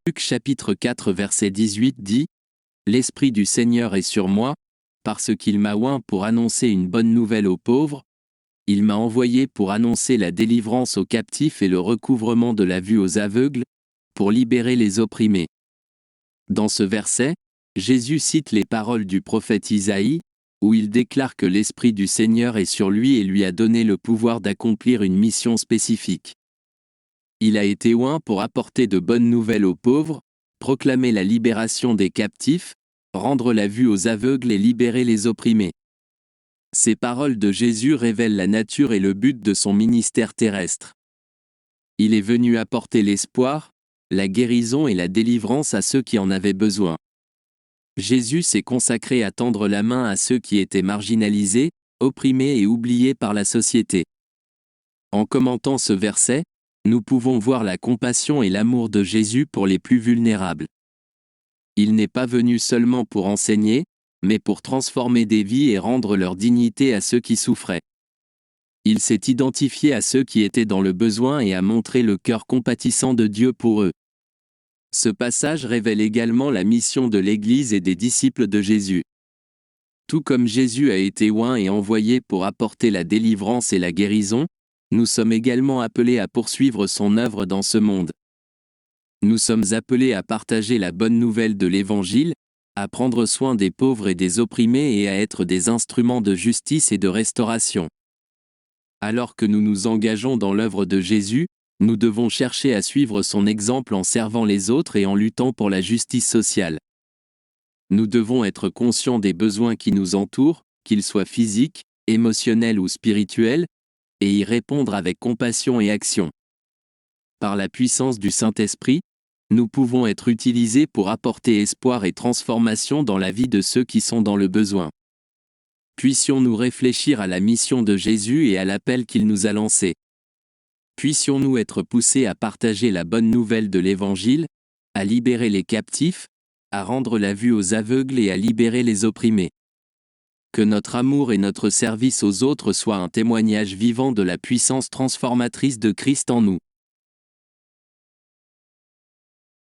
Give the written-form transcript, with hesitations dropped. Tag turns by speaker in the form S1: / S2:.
S1: Luc chapitre 4 verset 18 dit « L'Esprit du Seigneur est sur moi, parce qu'il m'a oint pour annoncer une bonne nouvelle aux pauvres, il m'a envoyé pour annoncer la délivrance aux captifs et le recouvrement de la vue aux aveugles, pour libérer les opprimés. » Dans ce verset, Jésus cite les paroles du prophète Isaïe, où il déclare que l'Esprit du Seigneur est sur lui et lui a donné le pouvoir d'accomplir une mission spécifique. Il a été oint pour apporter de bonnes nouvelles aux pauvres, proclamer la libération des captifs, rendre la vue aux aveugles et libérer les opprimés. Ces paroles de Jésus révèlent la nature et le but de son ministère terrestre. Il est venu apporter l'espoir, la guérison et la délivrance à ceux qui en avaient besoin. Jésus s'est consacré à tendre la main à ceux qui étaient marginalisés, opprimés et oubliés par la société. En commentant ce verset, nous pouvons voir la compassion et l'amour de Jésus pour les plus vulnérables. Il n'est pas venu seulement pour enseigner, mais pour transformer des vies et rendre leur dignité à ceux qui souffraient. Il s'est identifié à ceux qui étaient dans le besoin et a montré le cœur compatissant de Dieu pour eux. Ce passage révèle également la mission de l'Église et des disciples de Jésus. Tout comme Jésus a été oint et envoyé pour apporter la délivrance et la guérison, nous sommes également appelés à poursuivre son œuvre dans ce monde. Nous sommes appelés à partager la bonne nouvelle de l'Évangile, à prendre soin des pauvres et des opprimés et à être des instruments de justice et de restauration. Alors que nous nous engageons dans l'œuvre de Jésus, nous devons chercher à suivre son exemple en servant les autres et en luttant pour la justice sociale. Nous devons être conscients des besoins qui nous entourent, qu'ils soient physiques, émotionnels ou spirituels, et y répondre avec compassion et action. Par la puissance du Saint-Esprit, nous pouvons être utilisés pour apporter espoir et transformation dans la vie de ceux qui sont dans le besoin. Puissions-nous réfléchir à la mission de Jésus et à l'appel qu'il nous a lancé. Puissions-nous être poussés à partager la bonne nouvelle de l'Évangile, à libérer les captifs, à rendre la vue aux aveugles et à libérer les opprimés. Que notre amour et notre service aux autres soient un témoignage vivant de la puissance transformatrice de Christ en nous.